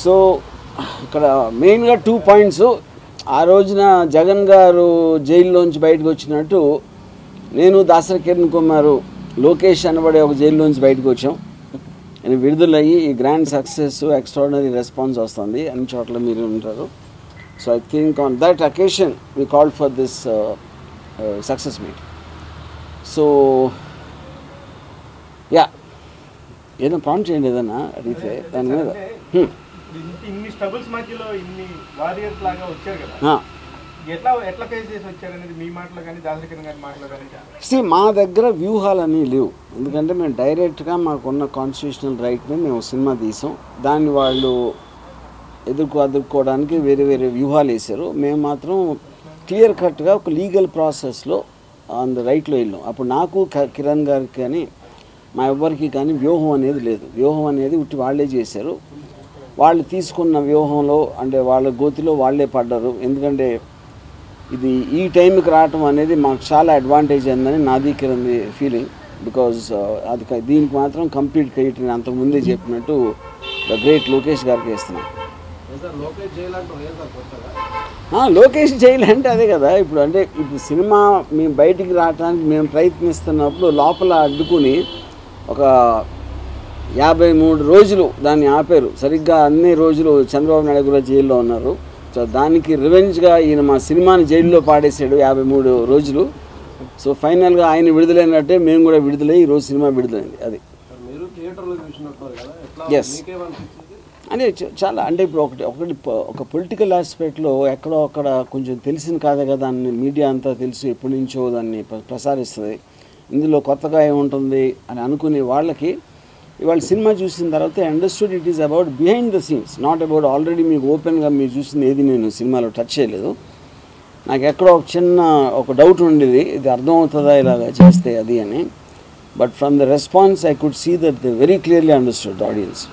So ఇక్కడ మెయిన్గా 2 points. ఆ రోజున జగన్ గారు జైల్లోంచి బయటకు వచ్చినట్టు నేను దాసరి కిరణ్ కుమార్ లోకేష్ అనబడే ఒక జైల్లోంచి బయటకు వచ్చాం. నేను విడుదలయ్యి ఈ గ్రాండ్ సక్సెస్ ఎక్స్ట్రాడినరీ రెస్పాన్స్ వస్తుంది అన్ని చోట్ల మీరు ఉంటారు. So I think on that occasion we called for this success meet. So yeah ఏదో పాయింట్ చేయండి ఏదన్నా అడిగితే దాని మీద. ఇన్ని స్ట్రగుల్స్ మధ్యలో ఇన్ని వారియర్స్ లాగా వచ్చారు కదా, ఎట్లా ఫేస్ చేసి వచ్చారు అనేది మీ మాటలో కానీ దాసరి కిరణ్ గారి మాటలో కానీ. మా దగ్గర వ్యూహాలన్నీ లేవు, ఎందుకంటే మేము డైరెక్ట్గా మాకున్న కాన్స్టిట్యూషనల్ రైట్ మీద మేము సినిమా తీసాం. దాన్ని వాళ్ళు ఎదుర్కోవడానికి వేరే వేరే వ్యూహాలు వేశారు. మేము మాత్రం క్లియర్ కట్గా ఒక లీగల్ ప్రాసెస్లో ఆన్ ద రైట్లో వెళ్ళాం. అప్పుడు నాకు కిరణ్ గారికి కానీ మా ఎవ్వరికి కానీ వ్యూహం అనేది లేదు. వ్యూహం అనేది ఉట్టి వాళ్ళే చేశారు. వాళ్ళు తీసుకున్న వ్యూహంలో అంటే వాళ్ళ గోతిలో వాళ్ళే పడ్డారు. ఎందుకంటే ఇది ఈ టైంకి రావటం అనేది మాకు చాలా అడ్వాంటేజ్ అయిందని నాది కిరణ్ ఫీలింగ్. బికాజ్ అది దీనికి మాత్రం కంప్లీట్ క్రెడిట్ నేను అంతకుముందే చెప్పినట్టు ద గ్రేట్ లోకేష్ గారికి ఇస్తున్నాను. లోకేష్ జైలు అంటే అదే కదా. ఇప్పుడు అంటే ఇప్పుడు సినిమా మేము బయటికి రావడానికి మేము ప్రయత్నిస్తున్నప్పుడు లోపల అడ్డుకుని ఒక 53 రోజులు దాన్ని ఆపారు. సరిగ్గా అన్ని రోజులు చంద్రబాబు నాయుడు కూడా జైల్లో ఉన్నారు. సో దానికి రివెంజ్గా ఈయన మా సినిమాని జైల్లో పాడేశాడు 53 రోజులు. సో ఫైనల్గా ఆయన విడుదలైనట్టే మేము కూడా విడుదలై ఈరోజు సినిమా విడుదలైంది. అది ఎస్ అంటే చాలా అంటే ఇప్పుడు ఒక పొలిటికల్ ఆస్పెక్ట్లో ఎక్కడో అక్కడ కొంచెం తెలిసిన కాదే కదా, దాన్ని మీడియా అంతా తెలుసు ఎప్పటి నుంచో దాన్ని ప్రసారిస్తుంది. ఇందులో కొత్తగా ఏముంటుంది అని అనుకునే వాళ్ళకి ఇవాళ సినిమా చూసిన తర్వాత understood it is about behind the scenes, not about already మీకు ఓపెన్గా మీరు చూసింది ఏది నేను సినిమాలో టచ్ చేయలేదు. నాకు ఎక్కడో ఒక చిన్న డౌట్ ఉండేది, ఇది అర్థమవుతుందా ఇలాగ చేస్తే అది అని. But from the response I could see that they very clearly understood the audience.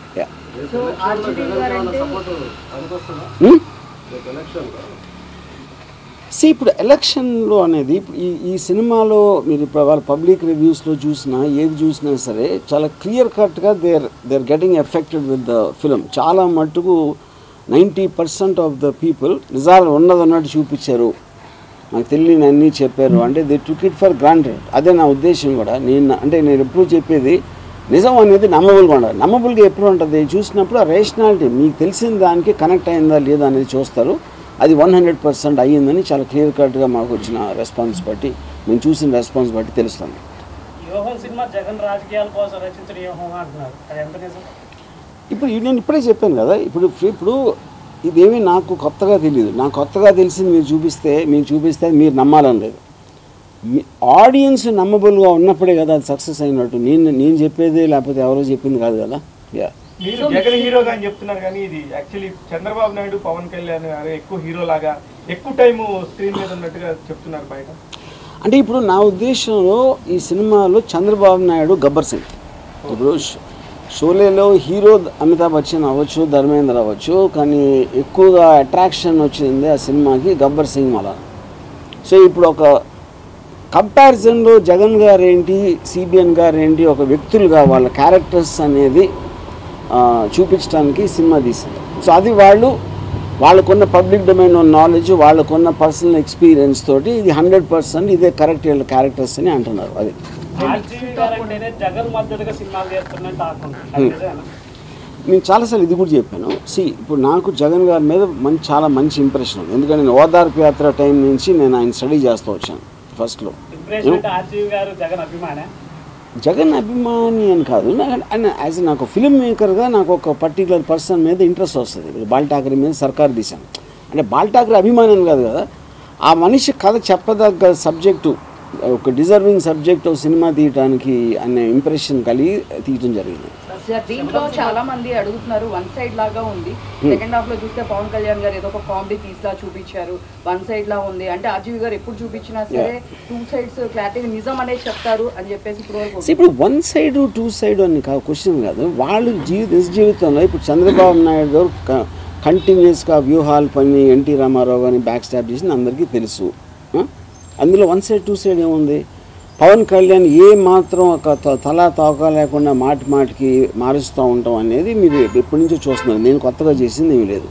ఇప్పుడు ఎలక్షన్లో అనేది ఈ సినిమాలో మీరు ఇప్పుడు వాళ్ళ పబ్లిక్ రివ్యూస్లో చూసినా ఏది చూసినా సరే చాలా క్లియర్ కట్గా they are getting affected with the film. చాలా మట్టుకు 90% ఆఫ్ ద పీపుల్ నిజాలు ఉన్నట్టు చూపించారు, నాకు తెలియని అన్నీ చెప్పారు. అంటే they took it for granted. అదే నా ఉద్దేశం కూడా. నేను ఎప్పుడు చెప్పేది నిజం అనేది నమ్మబుల్గా ఉండాలి. నమ్మబుల్గా ఎప్పుడు ఉంటుంది చూసినప్పుడు ఆ రేషనాలిటీ మీకు తెలిసిన దానికి కనెక్ట్ అయిందా లేదా అనేది చూస్తారు. అది 100% అయ్యిందని చాలా క్లియర్ కట్గా మాకు వచ్చిన రెస్పాన్స్ బట్టి, మేము చూసిన రెస్పాన్స్ బట్టి తెలుస్తుంది. ఇప్పుడు నేను ఇప్పుడే చెప్పాను కదా, ఇప్పుడు ఇదేమీ నాకు కొత్తగా తెలియదు. నాకు కొత్తగా తెలిసింది మీకు చూపిస్తే మీరు నమ్మాలని లేదు. ఆడియన్స్ నమ్మబుల్గా ఉన్నప్పుడే కదా అది సక్సెస్ అయినట్టు. నేను చెప్పేది లేకపోతే ఎవరో చెప్పింది కాదు కదా. మీరు జగన్ హీరోగా అని చెప్తున్నారు కానీ ఇది యాక్చువల్లీ చంద్రబాబు నాయుడు పవన్ కళ్యాణ్ ఎక్కువ హీరో లాగా ఎక్కువ టైము స్క్రీన్ మీద ఉన్నట్టుగా చెప్తున్నారు బయట. అంటే ఇప్పుడు నా ఉద్దేశంలో ఈ సినిమాలో చంద్రబాబు నాయుడు గబ్బర్ సింగ్. ఇప్పుడు షోలేలో హీరో అమితాబ్ బచ్చన్ అవ్వచ్చు, ధర్మేంద్ర అవ్వచ్చు, కానీ ఎక్కువగా అట్రాక్షన్ వచ్చింది ఆ సినిమాకి గబ్బర్ సింగ్ వల్ల. సో ఇప్పుడు ఒక కంపారిజన్లో జగన్ గారు ఏంటి, సిబిఎన్ గారు ఏంటి, ఒక వ్యక్తులుగా వాళ్ళ క్యారెక్టర్స్ అనేది చూపించడానికి సినిమా తీసింది. సో అది వాళ్ళకున్న పబ్లిక్ డొమైన్ నాలెడ్జ్, వాళ్ళకున్న పర్సనల్ ఎక్స్పీరియన్స్ తోటి ఇది 100% ఇదే కరెక్ట్ క్యారెక్టర్స్ అని అంటున్నారు. అది నేను చాలాసార్లు ఇది కూడా చెప్పాను. ఇప్పుడు నాకు జగన్ గారి మీద చాలా మంచి ఇంప్రెషన్ ఉంది. ఎందుకంటే నేను ఓదార్పు యాత్ర టైం నుంచి నేను ఆయన స్టడీ చేస్తూ వచ్చాను. ఫస్ట్లో జగన్ అభిమాని అని కాదు, నాకు ఫిల్మ్ మేకర్గా నాకు ఒక పర్టికులర్ పర్సన్ మీద ఇంట్రెస్ట్ వస్తుంది. ఇప్పుడు బాల్ ఠాకరే మీద సర్కార్ తీశాను అంటే బాల్ ఠాకరే అభిమాని అని కాదు కదా, ఆ మనిషి కథ చెప్పదగ్గ సబ్జెక్టు ఒక డిజర్వింగ్ సబ్జెక్ట్ సినిమా తీయటానికి అనే ఇంప్రెషన్ కలిగి తీయటం జరిగింది. దీంట్లో చాలా మంది అడుగుతున్నారు, వన్ సైడ్ లాగా ఉంది. సెకండ్ హాఫ్ లో చూస్తే పవన్ కళ్యాణ్ గారు ఏదో ఒక కామెడీ పీస్ లా చూపించారు, వన్ సైడ్ లా ఉంది అంటే ఆర్జీవి గారు ఎప్పుడు చూపించినా సరే టూ సైడ్స్ క్లారిటీ నిజం అనేది చెప్తారు అని చెప్పేసి ఇప్పుడు వన్ సైడ్ టూ సైడ్ అని క్వశ్చన్ కాదు. వాళ్ళు జీవితంలో ఇప్పుడు చంద్రబాబు నాయుడు గారు కంటిన్యూస్గా వ్యూహాలు పని ఎన్టీ రామారావు గారిని బ్యాక్ స్టాప్ చేసింది అందరికీ తెలుసు. అందులో వన్ సైడ్ టూ సైడ్ ఏముంది? పవన్ కళ్యాణ్ ఏ మాత్రం ఒక తలా తోక లేకుండా మాటికి మారుస్తూ ఉంటాం అనేది మీరు ఎప్పటి నుంచో చూస్తున్నారు. నేను కొత్తగా చేసింది ఏమీ లేదు.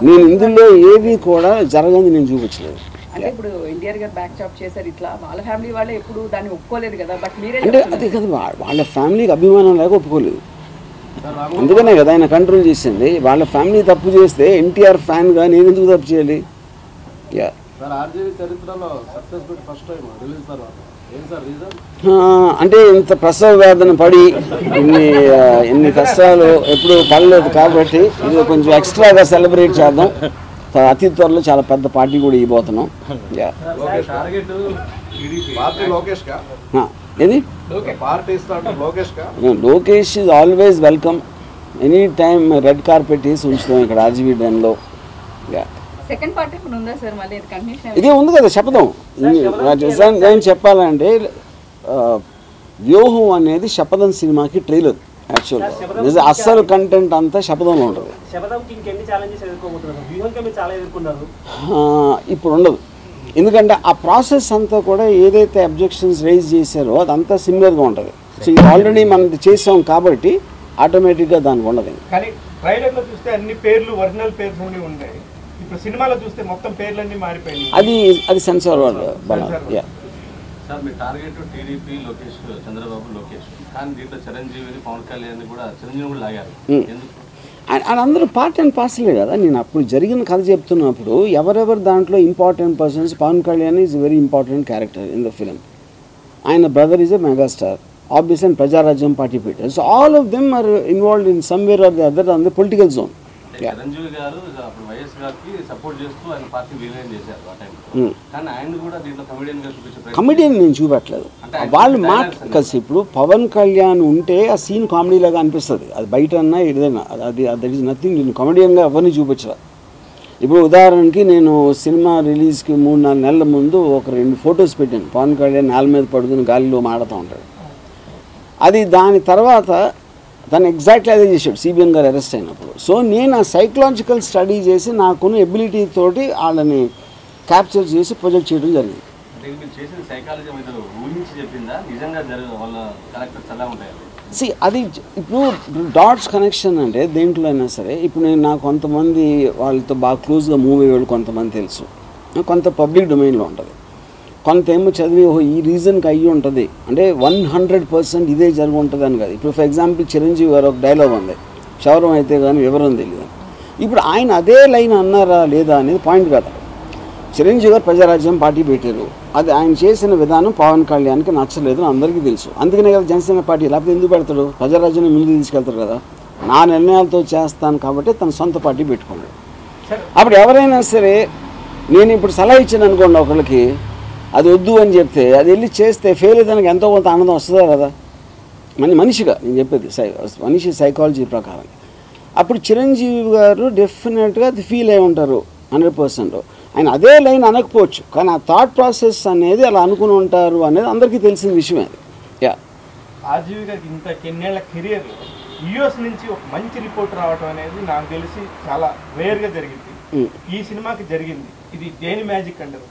నేను ఇందులో ఏది కూడా జరగని నేను చూపించలేదు. అంటే ఇప్పుడు ఎన్టీఆర్ గారు బ్యాక్ స్టాప్ చేశారు, ఇట్లా వాళ్ళ ఫ్యామిలీ వాళ్ళే ఎప్పుడు దాన్ని ఒప్పుకోలేదు కదా, బట్ మీరే అంటే అదే కదా వాళ్ళ ఫ్యామిలీకి అభిమానం లేక ఒప్పుకోలేదు. అందుకనే కదా ఆయన కంట్రోల్ చేసింది. వాళ్ళ ఫ్యామిలీ తప్పు చేస్తే ఎన్టీఆర్ ఫ్యాన్గా నేను ఎందుకు తప్పు చేయాలి? అంటే ఇంత ప్రసవ వేదన పడి ఇన్ని కష్టాలు ఎప్పుడు పడలేదు కాబట్టి ఇది కొంచెం ఎక్స్ట్రాగా సెలబ్రేట్ చేద్దాం. అతి త్వరలో చాలా పెద్ద పార్టీ కూడా ఇవ్వబోతున్నాం. ఏది Lokesh is always welcome any time. Red carpet వేసి ఉంచుతాం ఇక్కడ ఆర్జీవీ డ్యాన్లో. ఇదే ఉంది కదా శపథం. నేను చెప్పాలంటే వ్యూహం అనేది శపథం సినిమాకి ట్రైలర్. యాక్చువల్గా అస్సలు కంటెంట్ అంతా శపథంలో ఉంటుంది. ఇప్పుడు ఉండదు, ఎందుకంటే ఆ ప్రాసెస్ అంతా కూడా ఏదైతే అబ్జెక్షన్స్ రైజ్ చేశారో అదంతా సిమిలర్గా ఉంటుంది. సో ఇది ఆల్రెడీ మనం చేసాం కాబట్టి ఆటోమేటిక్గా దానికి ఉండదు. కానీ ట్రైలర్లో చూస్తే అన్ని పేర్లు ఒరిజినల్ పేర్లు ఉన్నాయి, ఇప్పుడు సినిమాలో చూస్తే మొత్తం పేర్లన్నీ మారిపోయాయి. అది సెన్సార్ వాళ్ళు సార్. మీ టార్గెట్ టీడీపీ లోకేష్, చంద్రబాబు లోకేష్, కానీ దీంట్లో చిరంజీవిని పవన్ కళ్యాణ్ కూడా లాగారు. అని అందరూ పార్ట్ అండ్ పార్సలే కదా. నేను అప్పుడు జరిగిన కథ చెప్తున్నప్పుడు ఎవరెవరు దాంట్లో important persons, Pawan Kalyan is very important character in the film. ఆయన brother is a megastar, obvious, and Prajarajyam party Peter. So all of them are involved in somewhere or the other on the political zone. Chiranjeevi గారు అప్పుడు YS గారికి support చేస్తూ ఆయన party రిలైన్ చేశారు ఆ టైంలో, కానీ ఆయన కూడా దీంట్లో కమెడియన్ గా చూపించారు. కమెడియన్ నేను చూపెట్టలేదు, వాళ్ళు కలిసి. ఇప్పుడు పవన్ కళ్యాణ్ ఉంటే ఆ సీన్ కామెడీ లాగా అనిపిస్తుంది, అది బయట అన్నా ఏదైనా. అది దట్ ఈస్ నథింగ్. నేను కమెడియన్గా ఎవరిని చూపించలేదు. ఇప్పుడు ఉదాహరణకి నేను సినిమా రిలీజ్కి 3-4 నెలల ముందు ఒక 2 ఫొటోస్ పెట్టాను. పవన్ కళ్యాణ్ నేల మీద పడుకుని గాలిలో మాడుతూ ఉంటాడు. అది దాని తర్వాత దాన్ని ఎగ్జాక్ట్లీ అదే చేశాడు సిబిఎన్ గారు అరెస్ట్ అయినప్పుడు. సో నేను ఆ సైకలాజికల్ స్టడీ చేసి నాకున్న ఎబిలిటీ తోటి వాళ్ళని క్యాప్చర్ చేసి ప్రొజెక్ట్ చేయడం జరిగింది. అది ఇప్పుడు డాట్స్ కనెక్షన్ అంటే దేంట్లో అయినా సరే. ఇప్పుడు నేను నాకు కొంతమంది వాళ్ళతో బాగా క్లోజ్గా మూవ్ అయ్యేవాళ్ళు కొంతమంది తెలుసు, కొంత పబ్లిక్ డొమైన్లో ఉంటుంది, కొంత ఏమో చదివి ఈ రీజన్కి అయ్యి ఉంటుంది. అంటే 100% ఇదే జరిగి ఉంటుంది అని కాదు. ఇప్పుడు ఫర్ ఎగ్జాంపుల్ చిరంజీవి గారు ఒక డైలాగ్ ఉంది, క్షౌరం అయితే కానీ వివరం తెలియదు. ఇప్పుడు ఆయన అదే లైన్ అన్నారా లేదా అనేది పాయింట్ కదా. చిరంజీవి గారు ప్రజారాజ్యం పార్టీ పెట్టారు, అది ఆయన చేసిన విధానం పవన్ కళ్యాణ్కి నచ్చలేదు అందరికీ తెలుసు. అందుకనే కదా జనసేన పార్టీ, లేకపోతే ఎందుకు పెడతాడు? ప్రజారాజ్యాన్ని ముందుకు తీసుకెళ్తారు కదా. నా నిర్ణయాలతో చేస్తాను కాబట్టి తన సొంత పార్టీ పెట్టుకున్నాడు. అప్పుడు ఎవరైనా సరే నేను ఇప్పుడు సలహా ఇచ్చాను అనుకోండి ఒకళ్ళకి, అది వద్దు అని చెప్తే అది వెళ్ళి చేస్తే ఫెయిల్ అయ్యేదానికి ఎంతో కొంత ఆనందం వస్తుందా కదా మనిషిగా. నేను చెప్పేది మనిషి సైకాలజీ ప్రకారం. అప్పుడు చిరంజీవి గారు డెఫినెట్గా అది ఫీల్ అయి ఉంటారు 100%. ఆయన అదే లైన్ అనకపోవచ్చు, కానీ ఆ థాట్ ప్రాసెస్ అనేది అలా అనుకుని ఉంటారు అనేది అందరికీ తెలిసిన విషయమే. ఆర్జీవి గారికి ఇంత ఎన్నేళ్ల కెరియర్ యూఎస్ నుంచి ఒక మంచి రిపోర్ట్ రావడం అనేది నాకు తెలిసి చాలా రేర్గా జరిగింది. ఈ సినిమాకి జరిగింది. ఇది దేని మ్యాజిక్ అంటారు?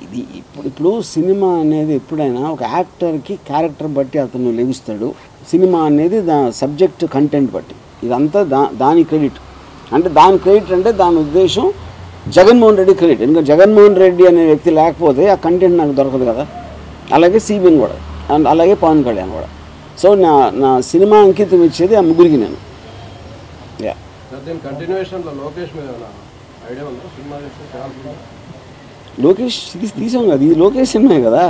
ఇది ఇప్పుడు సినిమా అనేది ఎప్పుడైనా ఒక యాక్టర్కి క్యారెక్టర్ బట్టి అతను లెగుస్తాడు. సినిమా అనేది సబ్జెక్ట్ కంటెంట్ బట్టి. ఇదంతా దాని క్రెడిట్. అంటే దాని క్రెడిట్ అంటే దాని ఉద్దేశం జగన్మోహన్ రెడ్డి క్రెడిట్. ఎందుకంటే జగన్మోహన్ రెడ్డి అనే వ్యక్తి లేకపోతే ఆ కంటెంట్ నాకు దొరకదు కదా. అలాగే సిబిఎన్ కూడా, అండ్ అలాగే పవన్ కళ్యాణ్ కూడా. సో నా సినిమా అంకితం ఇచ్చేది ఆ ముగ్గురికి నేను. లోకేష్ తీసాం కదా, ఇది లోకేష్ సినిమా కదా.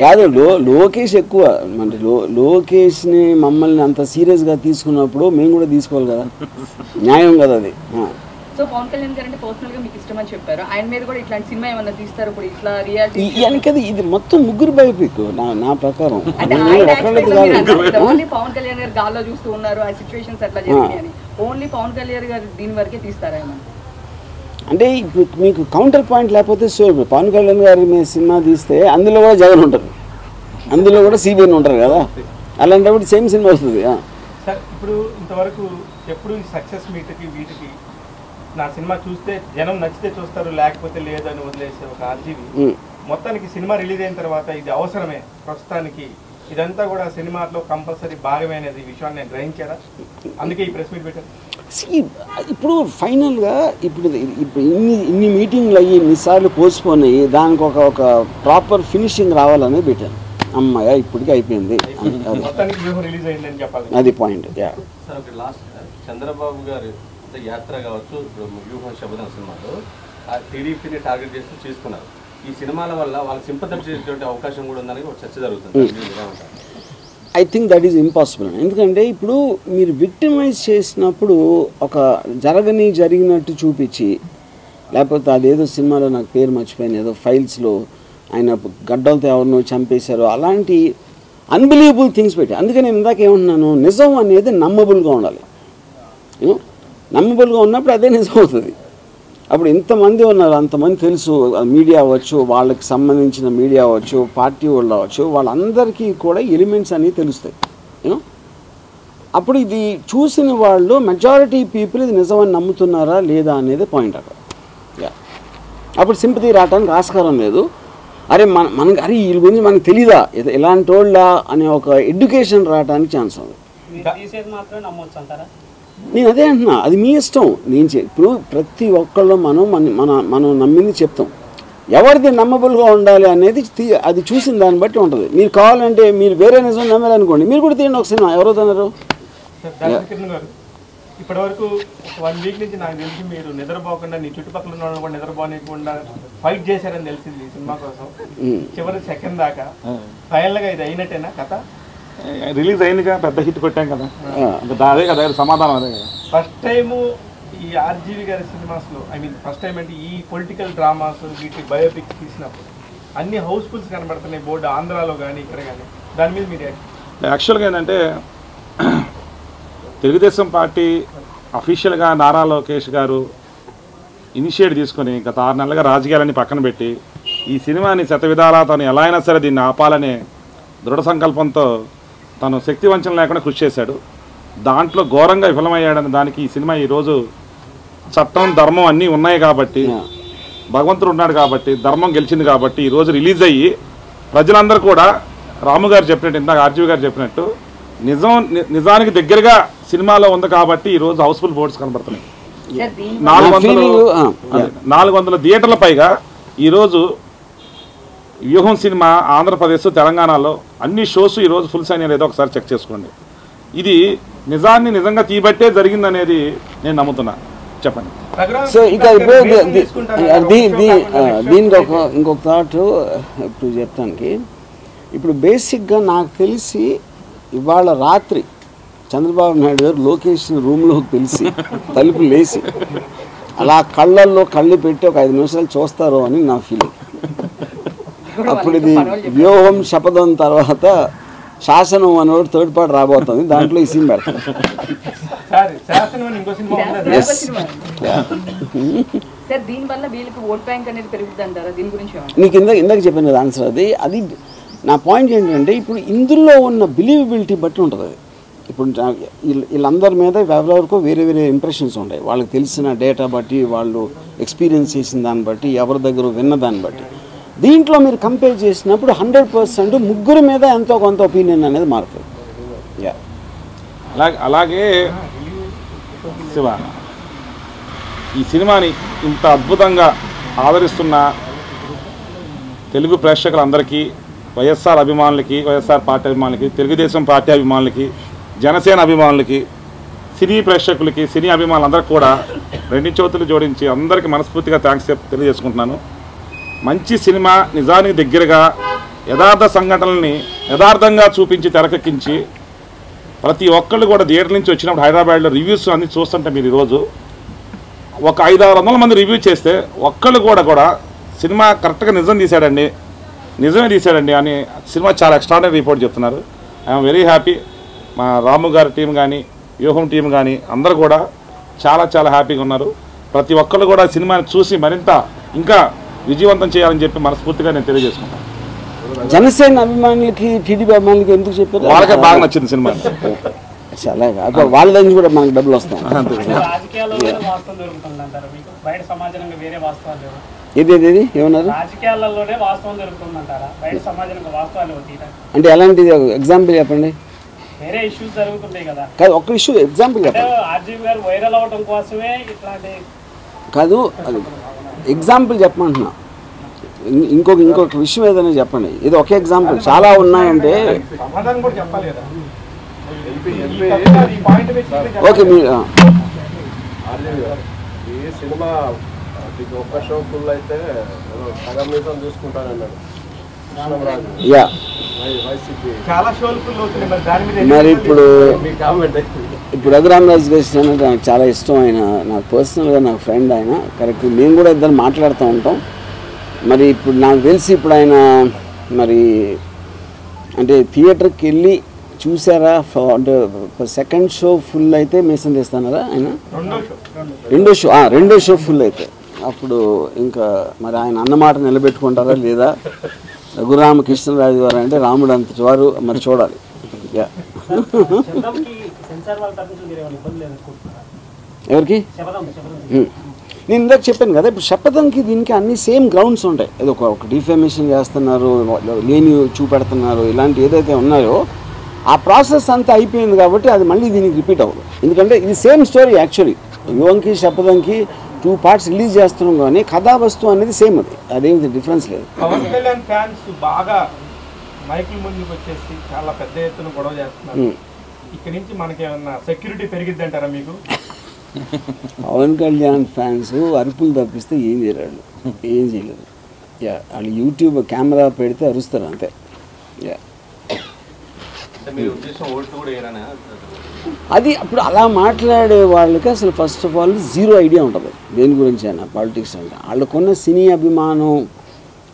కాదు లోకేష్ ఎక్కువ అంటే లోకేష్ని మమ్మల్ని అంత సీరియస్గా తీసుకున్నప్పుడు మేము కూడా తీసుకోవాలి కదా, న్యాయం కదా అది. సో పవన్ కళ్యాణ్ గారు అంటే పర్సనల్ గా మీకు ఇష్టం అని చెప్పారు, ఆయన మీద కూడా ఇట్లాంటి సినిమా ఏమన్నా తీస్తారు ఇప్పుడు ఇట్లా రియాలిటీ? వెనకది ఇది మొత్తం ముగ్గురు బయోపిక్ నా ప్రకారం. ఓన్లీ పవన్ కళ్యాణ్ గారు గాల్లో చూస్తూ ఉన్నారు, ఆ సిచ్యువేషన్స్ అట్లా జరిగాయని ఓన్లీ పవన్ కళ్యాణ్ గారు దీని వరకే తీస్తారా ఏమన్నా? అంటే ఇప్పుడు మీకు కౌంటర్ పాయింట్ లేకపోతే పవన్ కళ్యాణ్ గారి మీద సినిమా తీస్తే అందులో కూడా జగన్ ఉంటారు, అందులో కూడా సిబిఐ ఉంటారు కదా, అలాంటప్పుడు సేమ్ సినిమా వస్తుంది. సార్ ఇప్పుడు ఇంతవరకు ఎప్పుడు ఈ సక్సెస్ మీట్కి వీటికి నా సినిమా చూస్తే జనం నచ్చితే చూస్తారు లేకపోతే లేదని వదిలేసే ఒక ఆర్జీవి మొత్తానికి సినిమా రిలీజ్ అయిన తర్వాత ఇది అవసరమే ప్రస్తుతానికి ఇదంతా కూడా సినిమాలో కంపల్సరీ భాగమే అనేది విషయాన్ని నేను గ్రహించారా? అందుకే ఈ ప్రెస్ మీట్ పెట్టారు. ఇప్పుడు ఫైనల్గా ఇప్పుడు ఇన్ని మీటింగ్లు అయ్యి ఇన్నిసార్లు పోస్ట్పోన్ అయ్యి దానికి ఒక ప్రాపర్ ఫినిషింగ్ రావాలని పెట్టాను. అమ్మాయ ఇప్పటికీ అయిపోయింది, అది పాయింట్. లాస్ట్ చంద్రబాబు గారు యాత్ర కావచ్చు, వ్యూహం శబదం సినిమాలో టీడీపీని టార్గెట్ చేస్తూ చేసుకున్నారు. ఈ సినిమాల వల్ల వాళ్ళ సింపథైజ్ చేసే అవకాశం కూడా ఉందని ఒక చర్చ జరుగుతుంది. I think that is impossible. ఎందుకంటే ఇప్పుడు మీరు విక్టిమైజ్ చేసినప్పుడు ఒక జరిగినట్టు చూపించి, లేకపోతే అదేదో సినిమాలో నాకు పేరు మర్చిపోయాను, ఏదో ఫైల్స్లో ఆయన గడ్డలతో ఎవరినో చంపేశారు, అలాంటి అన్బిలీవబుల్ థింగ్స్ పెట్టి. అందుకని నేను ఇందాక ఏమంటున్నాను, నిజం అనేది నమ్మబుల్గా ఉండాలి. యూనో నమ్మబుల్గా ఉన్నప్పుడు అదే నిజం అవుతుంది. అప్పుడు ఎంతమంది ఉన్నారు, అంతమంది తెలుసు, మీడియా అవ్వచ్చు, వాళ్ళకి సంబంధించిన మీడియా అవ్వచ్చు, పార్టీ వాళ్ళు అవ్వచ్చు, వాళ్ళందరికీ కూడా ఎలిమెంట్స్ అనేవి తెలుస్తాయి. యూనో అప్పుడు ఇది చూసిన వాళ్ళు మెజారిటీ పీపుల్ ఇది నిజమని నమ్ముతున్నారా లేదా అనేది పాయింట్ అక్కడ. అప్పుడు సింపతి రావడానికి ఆస్కారం లేదు. అరే మనకి అరే వీళ్ళ గురించి మనకు తెలీదా, ఇలాంటి వాళ్ళ అనే ఒక ఎడ్యుకేషన్ రావడానికి ఛాన్స్ ఉంది. నేను అదే అంటున్నా, అది మీ ఇష్టం. ఇప్పుడు ప్రతి ఒక్కళ్ళు మనం నమ్మింది చెప్తాం. ఎవరిది నమ్మబుల్గా ఉండాలి అనేది అది చూసిన దాన్ని బట్టి ఉంటుంది. మీరు కావాలంటే మీరు వేరే నిజం నమ్మాలనుకోండి, మీరు కూడా తీయండి ఒక సినిమా, ఎవరో తిన్నారు. ఇప్పటి వరకు 1 వీక్ నుంచి నాకు తెలిసి మీరు నిద్రపోకుండా నీ చుట్టుపక్కల ఉన్న వాళ్ళు కూడా నిద్రపోనికుండా ఫైట్ చేశారని తెలిసింది ఈ సినిమా కోసం. చివరి సెకండ్ దాకా ఫైనల్ గా ఇది అయినట్టేనా కథ? రిలీజ్ అయిందిగా, పెద్ద హిట్ కొట్టాం కదా, అదే కదా సమాధానం. అదే కదా ఫస్ట్ టైం ఈ ఆర్జీవి గారి సినిమాస్ లో, ఐ మీన్ ఫస్ట్ టైం అంటే ఈ పొలిటికల్ డ్రామాస్ వీటి బయోపిక్స్ తీసినప్పుడు అన్ని హౌస్ఫుల్స్ కనబడుతున్నాయి బోర్డు, ఆంధ్రాలో కానీ ఇక్కడ కానీ. దాని మీద మీరు యాక్చువల్గా ఏంటంటే తెలుగుదేశం పార్టీ అఫీషియల్గా నారా లోకేష్ గారు ఇనిషియేట్ తీసుకొని గత 6 నెలలుగా రాజకీయాలన్నీ పక్కన పెట్టి ఈ సినిమాని శతవిధాలా తను ఎలా అయినా సరే దీన్ని ఆపాలనే దృఢ సంకల్పంతో తను శక్తి వంచన లేకుండా కృషి చేశాడు. దాంట్లో ఘోరంగా విఫలమయ్యాడని దానికి ఈ సినిమా ఈరోజు చట్టం ధర్మం అన్నీ ఉన్నాయి కాబట్టి, భగవంతుడు ఉన్నాడు కాబట్టి, ధర్మం గెలిచింది కాబట్టి ఈరోజు రిలీజ్ అయ్యి ప్రజలందరూ కూడా రాము గారు చెప్పినట్టు, ఇందాక ఆర్జీవి గారు చెప్పినట్టు నిజానికి దగ్గరగా సినిమాలో ఉంది కాబట్టి ఈరోజు హౌస్ఫుల్ బోర్డ్స్ కనబడుతున్నాయి. 400 థియేటర్ల పైగా ఈరోజు వ్యూహం సినిమా ఆంధ్రప్రదేశ్ తెలంగాణలో అన్ని షోస్ ఈరోజు ఫుల్ సైన్ లేదో ఒకసారి చెక్ చేసుకోండి. ఇది నిజాన్ని నిజంగా తీబట్టే జరిగిందనేది నేను నమ్ముతున్నా. చెప్పండి. సో ఇక దీనికి ఇంకొక థాట్ ఇప్పుడు చెప్తానికి, ఇప్పుడు బేసిక్గా నాకు తెలిసి ఇవాళ రాత్రి చంద్రబాబు నాయుడు గారు లోకేష్ రూమ్లోకి పిలిచి తలుపులు లేచి అలా కళ్ళల్లో కళ్ళు పెట్టి ఒక 5 నిమిషాలు చూస్తారు అని నా ఫీలింగ్. అప్పుడు ఇది వ్యూహం శపథం తర్వాత శాసనం అనేవాడు థర్డ్ పార్ట్ రాబోతుంది, దాంట్లో ఈ సీన్ పెడతారు. నీకు ఇందాక చెప్పాను కదా ఆన్సర్. అది నా పాయింట్ ఏంటంటే ఇప్పుడు ఇందులో ఉన్న బిలీవబిలిటీ బట్టి ఉంటుంది. అది ఇప్పుడు వీళ్ళందరి మీద ఎవరెవరికో వేరే వేరే ఇంప్రెషన్స్ ఉంటాయి, వాళ్ళకి తెలిసిన డేటా బట్టి, వాళ్ళు ఎక్స్పీరియన్స్ చేసిన దాన్ని బట్టి, ఎవరి దగ్గర విన్న దాన్ని బట్టి. దీంట్లో మీరు కంపేర్ చేసినప్పుడు 100% ముగ్గురు మీద ఎంతో కొంత ఒపీనియన్ అనేది మారుతుంది. అలాగే శివ ఈ సినిమాని ఇంత అద్భుతంగా ఆదరిస్తున్న తెలుగు ప్రేక్షకులందరికీ, వైఎస్ఆర్ అభిమానులకి, వైఎస్ఆర్ పార్టీ అభిమానులకి, తెలుగుదేశం పార్టీ అభిమానులకి, జనసేన అభిమానులకి, సినీ ప్రేక్షకులకి, సినీ అభిమానులందరికీ కూడా 2 చేతులు జోడించి అందరికీ మనస్ఫూర్తిగా థ్యాంక్స్ తెలియజేసుకుంటున్నాను. మంచి సినిమా, నిజానికి దగ్గరగా యథార్థ సంఘటనల్ని యథార్థంగా చూపించి తెరకెక్కించి ప్రతి ఒక్కళ్ళు కూడా థియేటర్ నుంచి వచ్చినప్పుడు హైదరాబాద్లో రివ్యూస్ అన్ని చూస్తుంటే మీరు ఈరోజు ఒక 500-600 మంది రివ్యూ చేస్తే ఒక్కళ్ళు కూడా సినిమా కరెక్ట్గా నిజమే తీశాడండి అని సినిమా చాలా ఎక్స్ట్రాడనరీ రిపోర్ట్ చెప్తున్నారు. I'm very happy. మా రాము గారి టీం కానీ వ్యూహం టీం కానీ అందరూ కూడా చాలా హ్యాపీగా ఉన్నారు. ప్రతి ఒక్కళ్ళు కూడా సినిమాని చూసి మరింత ఇంకా విజయవంతం చేయాలని చెప్పి మనస్ఫూర్తిగా నేను తెలియజేసుకుంటాను. జనసేన అభిమానులకి టీడీపీ అభిమానులకి ఎందుకు చెప్పారు? వాళ్ళకే బాగా నచ్చింది సినిమా. చాలా వాళ్ళ దగ్గర కూడా మనకు డబ్బులు వస్తాం. ఏది ఏమన్నారు? అంటే ఎలాంటిది ఎగ్జాంపుల్ చెప్పండి. వేరే ఇష్యూస్ జరుగుతుంటాయి కదా. కాదు, ఒక్క ఇష్యూ ఎగ్జాంపుల్ చెప్పండి. ఆర్జీవి గారు వైరల్ అవడం కోసమే ఇట్లాంటి కాదు, అది ఎగ్జాంపుల్ చెప్పమంటున్నా. ఇంకొక విషయం ఏదైనా చెప్పండి. ఇది ఒకే ఎగ్జాంపుల్, చాలా ఉన్నాయంటే. ఓకే, మీరు ఈ సినిమా ఒక్క షో ఫుల్ అయితే సగం మీసం చూసుకుంటానన్నాడు. మరి ఇప్పుడు రఘురామరాజు గారి అంటే నాకు చాలా ఇష్టం. ఆయన నాకు పర్సనల్గా నాకు ఫ్రెండ్. ఆయన కరెక్ట్, మేము కూడా ఇద్దరు మాట్లాడుతూ ఉంటాం. మరి ఇప్పుడు నాకు తెలిసి ఇప్పుడు ఆయన మరి అంటే థియేటర్కి వెళ్ళి చూసారా? అంటే సెకండ్ షో ఫుల్ అయితే మీసం తీస్తున్నారా ఆయన? రెండో షో ఫుల్ అయితే అప్పుడు ఇంకా మరి ఆయన అన్నమాట నిలబెట్టుకుంటారా లేదా? రఘురామకృష్ణరాజు గారు అంటే రాముడు అంతటి వారు, మరి చూడాలి. ఎవరికి? నేను ఇందాక చెప్పాను కదా, ఇప్పుడు శపథంకి దీనికి అన్ని సేమ్ గ్రౌండ్స్ ఉంటాయి. ఏదో ఒక డిఫేమేషన్ చేస్తున్నారు, లేని చూపెడుతున్నారు, ఇలాంటి ఏదైతే ఉన్నాయో ఆ ప్రాసెస్ అంతా అయిపోయింది కాబట్టి అది మళ్ళీ దీనికి రిపీట్ అవ్వదు. ఎందుకంటే ఇది సేమ్ స్టోరీ యాక్చువల్లీ. యువంకి శపథంకి 2 పార్ట్స్ రిలీజ్ చేస్తున్నాం కానీ కథా వస్తువు అనేది సేమ్. అదేమి డిఫరెన్స్ లేదు. పవన్ కళ్యాణ్ ఫ్యాన్స్ బాగా మైకుల ముందుకు వచ్చేసి చాలా పెద్ద ఎత్తున గొడవ చేస్తున్నారు. ఇక్కడ నుంచి మనకి ఏమన్నా సెక్యూరిటీ పెరిగిద్ది అంటారా మీకు? పవన్ కళ్యాణ్ ఫ్యాన్స్ అరుపులు తప్పిస్తే ఏం చేయలేడు, ఏం చేయలేదు. వాళ్ళు యూట్యూబ్ కెమెరా పెడితే అరుస్తారు అంతే. అది అప్పుడు అలా మాట్లాడే వాళ్ళకి అసలు first of all zero idea ఉంటుంది దేని గురించి అయినా. పాలిటిక్స్ అంటే వాళ్ళకున్న సినీ అభిమానం,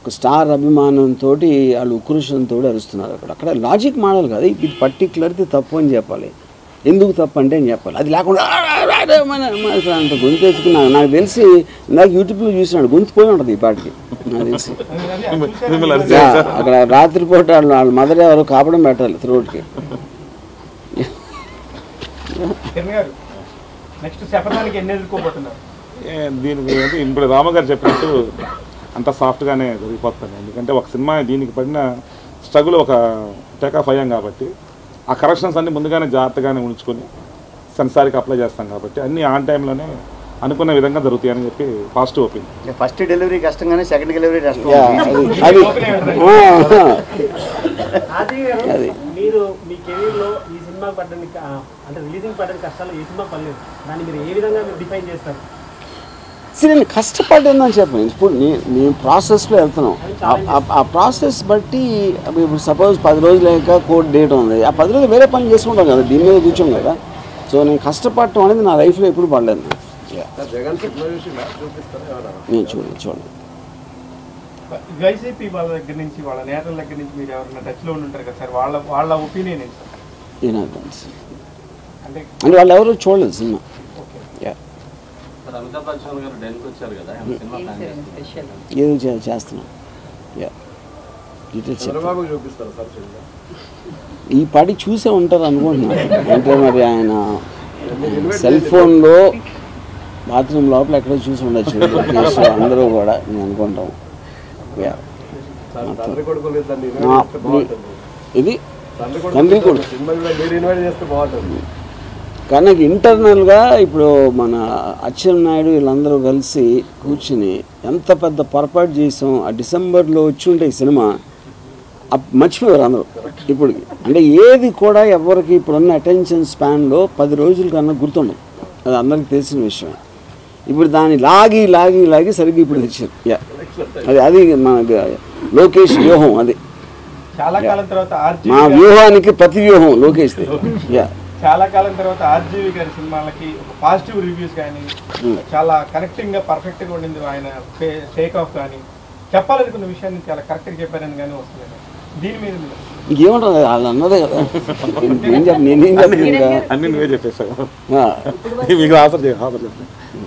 ఒక స్టార్ అభిమానంతో వాళ్ళు ఉక్రోషంతో అరుస్తున్నారు. అక్కడ లాజిక్ మాడాలి కదా. ఇది పర్టికులర్ది తప్పు అని చెప్పాలి. ఎందుకు తప్పు అంటే అని చెప్పాలి. అది లేకుండా అంత గొంతు వేసుకున్నా. నాకు తెలిసి ఇందాక యూట్యూబ్లో చూసినాడు, గొంతు పోయి ఉంటుంది ఈ పాటికి నాకు తెలిసి. అక్కడ రాత్రిపూట వాళ్ళ మదర్ ఎవరు కాపడం పెట్టాలి త్రోడ్కి. దీనికి ఇప్పుడు రామగారు చెప్పినట్టు అంత సాఫ్ట్గానే జరిగిపోతాను. ఎందుకంటే ఒక సినిమా దీనికి పడిన స్ట్రగుల్ ఒక టేకాఫ్ అయ్యాం కాబట్టి ఆ కరెక్షన్స్ అన్ని ముందుగానే జాగ్రత్తగానే ఉంచుకొని సెన్సార్కి అప్లై చేస్తాం కాబట్టి అన్నీ ఆన్ టైంలోనే అనుకున్న విధంగా జరుగుతాయని చెప్పి పాజిటివ్ ఒపీనియన్. ఫస్ట్ డెలివరీ కష్టంగానే సెకండ్ డెలివరీ కష్టం. మీరు మీ కెరీర్లో ఈ సినిమా పడ్డానికి అంటే రిలీజింగ్ పడ్డానికి కష్టాలు ఈ సినిమా పడలేదు, దాన్ని మీరు ఏ విధంగా డిఫైన్ చేస్తారు? నేను కష్టపడ్డానని చెప్పాను. ఇప్పుడు నేను ప్రాసెస్లో వెళ్తున్నాం. ఆ ప్రాసెస్ బట్టి ఇప్పుడు సపోజ్ 10 రోజులు లేక కోర్ట్ డేట్ ఉంది, ఆ 10 రోజులు వేరే పని చేసుకుంటాం కదా, దీని మీద కూర్చోం కదా. సో నేను కష్టపడటం అనేది నా లైఫ్లో ఎప్పుడు పడలేదు. నేను చూడండి వైసీపీ వాళ్ళ దగ్గర నుంచి, వాళ్ళ నేతల దగ్గర నుంచి మీరు ఎవరైనా టచ్లో ఉంటారు కదా సార్, వాళ్ళ ఒపీనియన్ ఏంటి సార్? అంటే వాళ్ళు ఎవరు చూడలేదు సినిమా. ఏదో చేస్తున్నాం. ఈ పాటికి చూసే ఉంటారు అనుకుంటున్నాను. అంటే మరి ఆయన సెల్ ఫోన్లో బాత్రూమ్ లోపల ఎక్కడో చూసి ఉండొచ్చు అందరూ కూడా, నేను అనుకుంటాం. ఇది తండ్రి కూడా కానీ నాకు ఇంటర్నల్గా ఇప్పుడు మన అచ్చెన్నాయుడు వీళ్ళందరూ కలిసి కూర్చుని ఎంత పెద్ద పొరపాటు చేసాం. ఆ డిసెంబర్లో వచ్చి ఉంటే ఈ సినిమా మర్చిపోయారు అందరూ ఇప్పుడు. అంటే ఏది కూడా ఎవరికి ఇప్పుడున్న అటెన్షన్ స్పాన్లో 10 రోజుల కన్నా గుర్తుండదు. అది అందరికి తెలిసిన విషయం. ఇప్పుడు దాన్ని లాగి సరిగ్గా ఇప్పుడు తెచ్చారు. అది మన లోకేష్ వ్యూహం. అది చాలా కాలం తర్వాత మా వ్యూహానికి ప్రతి వ్యూహం లోకేష్. చాలా కాలం తర్వాత ఆర్జీవి గారి సినిమాలకి ఒక పాజిటివ్ రివ్యూస్ కానీ చాలా కనెక్టింగ్ గా పర్ఫెక్ట్ గా ఉండింది. ఆయన టేక్ ఆఫ్ కానీ చెప్పాలనుకున్న విషయాన్ని చాలా కరెక్ట్ గా చెప్పారని కానీ వస్తుంది. దీని మీద ఇంకేముంటుంది వాళ్ళు అన్నదే కదా. నేనేం అన్ని నువ్వే చెప్పేసావు. మీకు ఆఫర్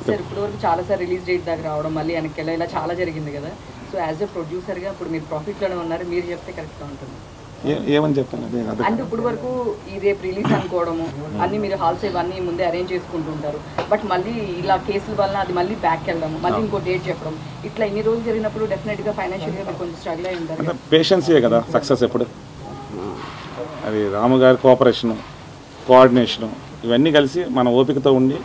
సార్ ఇప్పుడు వరకు చాలా సార్ రిలీజ్ డేట్ దాకా రావడం మళ్ళీ వెనక్కి ఇలా చాలా జరిగింది కదా. సో యాజ్ ఎ ప్రొడ్యూసర్గా ఇప్పుడు మీరు ప్రాఫిట్లోనే ఉన్నారు, మీరు చెప్తే కరెక్ట్గా ఉంటుంది. ఏమని చెప్పాను అంటే ఇప్పుడు వరకు ఈ రేపు రిలీజ్ అనుకోవడము అన్ని మీరు హాల్స్ ఇవన్నీ ముందే అరేంజ్ చేసుకుంటుంటారు. బట్ మళ్ళీ ఇలా కేసుల వల్ల అది మళ్ళీ బ్యాక్ వెళ్ళడము, మళ్ళీ ఇంకో డేట్ చెప్పడం, ఇట్లా ఇన్ని రోజులు జరిగినప్పుడు డెఫినెట్గా ఫైనాన్షియల్గా మీరు కొంచెం స్ట్రగుల్ అయి ఉంటారు. పేషెన్సే కదా సక్సెస్. ఎప్పుడు అది రాము గారి కోఆపరేషను, కోఆర్డినేషను ఇవన్నీ కలిసి మన ఓపికతో ఉండి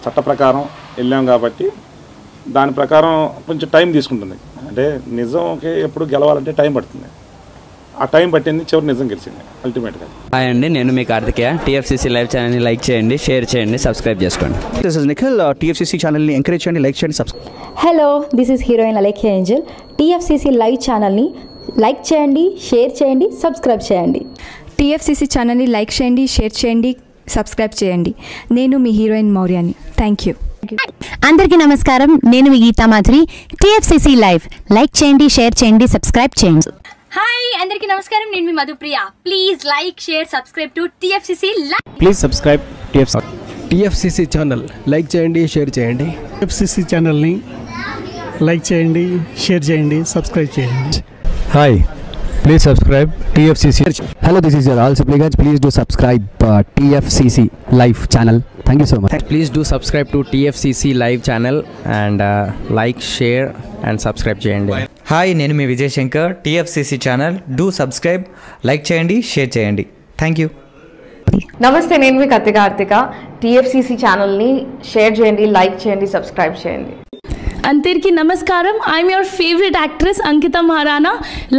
చట్ట ప్రకారం వెళ్ళాం కాబట్టి దాని ప్రకారం కొంచెం టైం తీసుకుంటుంది. అంటే నిజంకి ఎప్పుడు గెలవాలంటే టైం పడుతుంది. ఆ టైం పట్టింది, చివరి నిజం గెలిచింది అల్టిమేట్గా. హాయ్ అండి, నేను మీ కార్తికేయ. టీఎఫ్సీసీ లైవ్ ఛానల్ని లైక్ చేయండి, షేర్ చేయండి, సబ్స్క్రైబ్ చేసుకోండి. This is Nikhil. టీఎఫ్సీసీ ఛానల్ని ఎంకరేజ్ చేయండి, లైక్ చేయండి, subscribe. Hello, this is heroine Alekhya angel. TFCC live ఛానల్ని లైక్ చేయండి, షేర్ చేయండి, సబ్స్క్రైబ్ చేయండి. టీఎఫ్సీసీ ఛానల్ని లైక్ చేయండి, షేర్ చేయండి, సబ్స్క్రైబ్ చేయండి. నేను మీ హీరోయిన్ మౌర్యాని. Thank you. అందరికీ నమస్కారం, నేను మీ Geetha Madhuri. TFCC live like చేయండి, షేర్ చేయండి, సబ్స్క్రైబ్ చేయండి. హాయ్ అందరికీ నమస్కారం, నేను మీ Madhupriya. Please like, share, subscribe to TFCC live. Please subscribe TFCC channel. Like చేయండి, షేర్ చేయండి. టీఎఫ్సీసీ ఛానల్ని లైక్ చేయండి, షేర్ చేయండి, సబ్స్క్రైబ్ చేయండి. Hi, please subscribe TFCC. Hello, this is your all supplicants. Please do subscribe TFCC live channel. Thank you so much. Please do subscribe to TFCC live channel and like, share and subscribe చేయండి. Hi, నేను మీ Vijay Shankar. TFCC channel do subscribe, like చేయండి, share చేయండి. Thank you. నమస్తే, నేను మీ Karthika. TFCC ఛానల్ని share చేయండి, లైక్ చేయండి, సబ్స్క్రైబ్ చేయండి. అందరికీ నమస్కారం, I'm your favourite actress Ankita Maharana.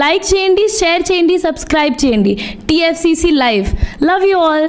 Like చేయండి, షేర్ చేయండి, సబ్స్క్రైబ్ చేయండి. TFCC live. Love you all.